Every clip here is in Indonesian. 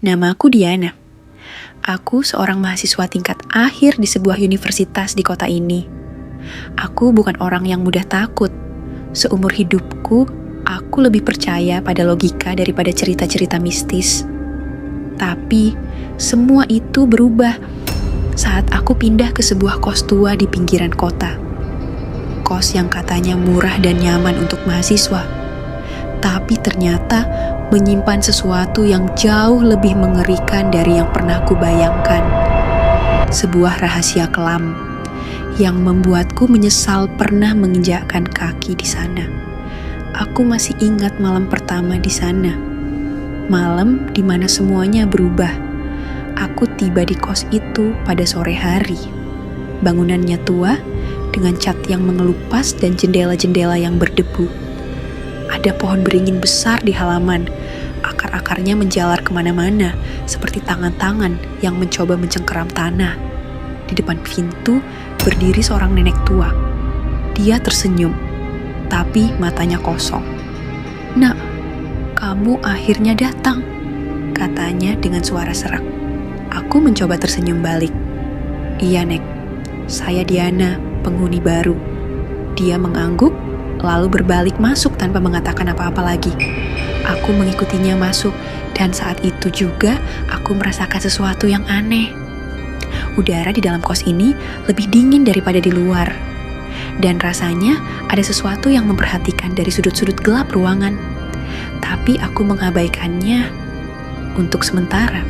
Namaku Diana. Aku seorang mahasiswa tingkat akhir di sebuah universitas di kota ini. Aku bukan orang yang mudah takut. Seumur hidupku, aku lebih percaya pada logika daripada cerita-cerita mistis. Tapi, semua itu berubah saat aku pindah ke sebuah kos tua di pinggiran kota. Kos yang katanya murah dan nyaman untuk mahasiswa. Tapi ternyata menyimpan sesuatu yang jauh lebih mengerikan dari yang pernah kubayangkan. Sebuah rahasia kelam yang membuatku menyesal pernah menginjakkan kaki di sana. Aku masih ingat malam pertama di sana. Malam di mana semuanya berubah. Aku tiba di kos itu pada sore hari. Bangunannya tua dengan cat yang mengelupas dan jendela-jendela yang berdebu. Ada pohon beringin besar di halaman. Akar-akarnya menjalar kemana-mana, seperti tangan-tangan yang mencoba mencengkeram tanah. Di depan pintu berdiri seorang nenek tua. Dia tersenyum, tapi matanya kosong. "Nak, kamu akhirnya datang," katanya dengan suara serak. Aku mencoba tersenyum balik. "Iya, Nek. Saya Diana, penghuni baru." Dia mengangguk, lalu berbalik masuk tanpa mengatakan apa-apa lagi. Aku mengikutinya masuk, dan saat itu juga aku merasakan sesuatu yang aneh. Udara di dalam kos ini lebih dingin daripada di luar. Dan rasanya ada sesuatu yang memperhatikan dari sudut-sudut gelap ruangan. Tapi aku mengabaikannya untuk sementara.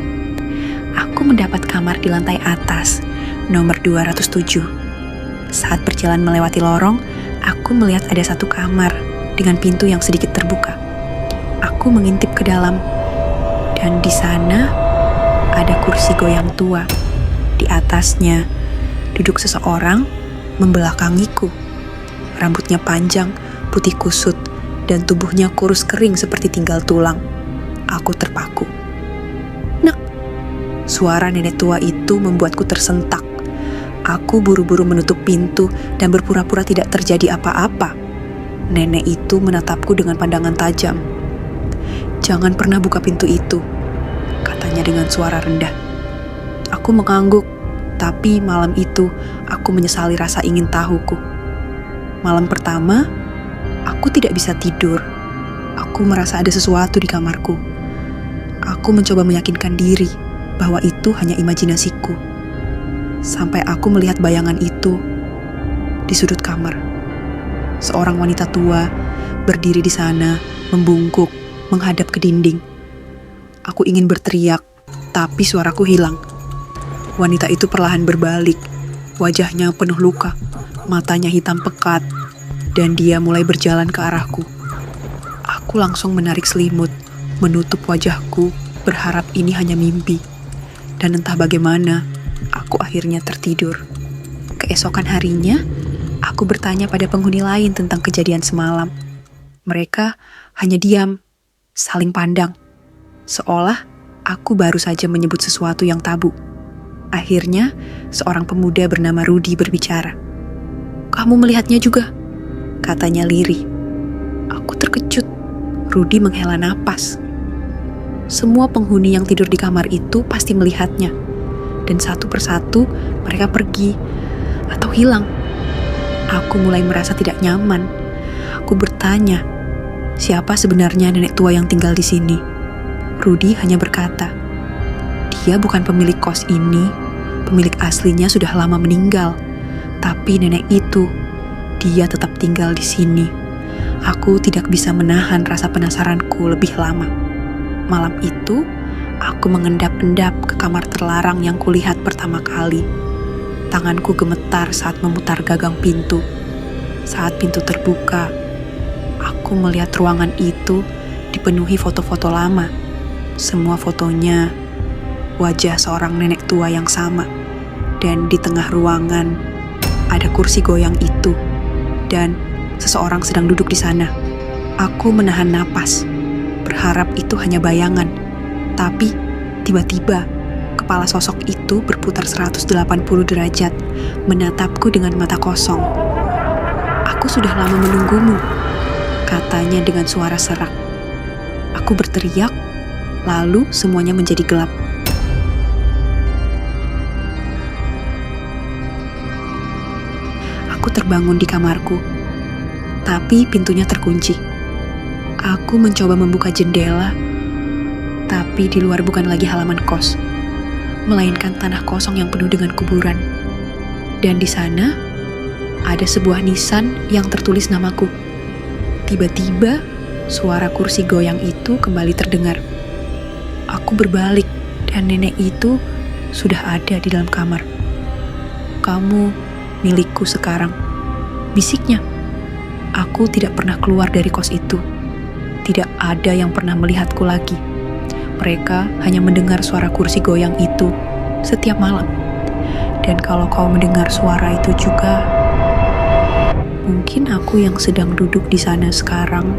Aku mendapat kamar di lantai atas, nomor 207. Saat berjalan melewati lorong, aku melihat ada satu kamar dengan pintu yang sedikit terbuka. Aku mengintip ke dalam, dan di sana ada kursi goyang tua. Di atasnya duduk seseorang membelakangiku. Rambutnya panjang, putih kusut, dan tubuhnya kurus kering seperti tinggal tulang. Aku terpaku. "Nak!" Suara nenek tua itu membuatku tersentak. Aku buru-buru menutup pintu dan berpura-pura tidak terjadi apa-apa. Nenek itu menatapku dengan pandangan tajam. "Jangan pernah buka pintu itu," katanya dengan suara rendah. Aku mengangguk, tapi malam itu aku menyesali rasa ingin tahuku. Malam pertama, aku tidak bisa tidur. Aku merasa ada sesuatu di kamarku. Aku mencoba meyakinkan diri bahwa itu hanya imajinasiku. Sampai aku melihat bayangan itu di sudut kamar. Seorang wanita tua berdiri di sana, membungkuk, menghadap ke dinding. Aku ingin berteriak, tapi suaraku hilang. Wanita itu perlahan berbalik, wajahnya penuh luka, matanya hitam pekat, dan dia mulai berjalan ke arahku. Aku langsung menarik selimut, menutup wajahku, berharap ini hanya mimpi. Dan entah bagaimana, aku akhirnya tertidur. Keesokan harinya, aku bertanya pada penghuni lain tentang kejadian semalam. Mereka hanya diam, saling pandang, seolah aku baru saja menyebut sesuatu yang tabu. Akhirnya, seorang pemuda bernama Rudy berbicara. "Kamu melihatnya juga?" katanya lirih. Aku terkejut. Rudy menghela napas. Semua penghuni yang tidur di kamar itu pasti melihatnya. Dan satu persatu mereka pergi atau hilang. Aku mulai merasa tidak nyaman. Aku bertanya, siapa sebenarnya nenek tua yang tinggal di sini? Rudy hanya berkata, "Dia bukan pemilik kos ini. Pemilik aslinya sudah lama meninggal. Tapi nenek itu, dia tetap tinggal di sini." Aku tidak bisa menahan rasa penasaranku lebih lama. Malam itu, aku mengendap-endap ke kamar terlarang yang kulihat pertama kali. Tanganku gemetar saat memutar gagang pintu. Saat pintu terbuka, aku melihat ruangan itu dipenuhi foto-foto lama. Semua fotonya wajah seorang nenek tua yang sama. Dan di tengah ruangan ada kursi goyang itu. Dan seseorang sedang duduk di sana. Aku menahan napas, berharap itu hanya bayangan. Tapi tiba-tiba kepala sosok itu berputar 180 derajat, menatapku dengan mata kosong. "Aku sudah lama menunggumu," katanya dengan suara serak. Aku berteriak, Lalu semuanya menjadi gelap. Aku terbangun di kamarku, tapi pintunya terkunci. Aku mencoba membuka jendela, tapi di luar bukan lagi halaman kos, melainkan tanah kosong yang penuh dengan kuburan. Dan di sana, ada sebuah nisan yang tertulis namaku. Tiba-tiba, suara kursi goyang itu kembali terdengar. Aku berbalik, dan nenek itu sudah ada di dalam kamar. "Kamu milikku sekarang," bisiknya. Aku tidak pernah keluar dari kos itu. Tidak ada yang pernah melihatku lagi. Mereka hanya mendengar suara kursi goyang itu setiap malam. Dan kalau kau mendengar suara itu juga, mungkin aku yang sedang duduk di sana sekarang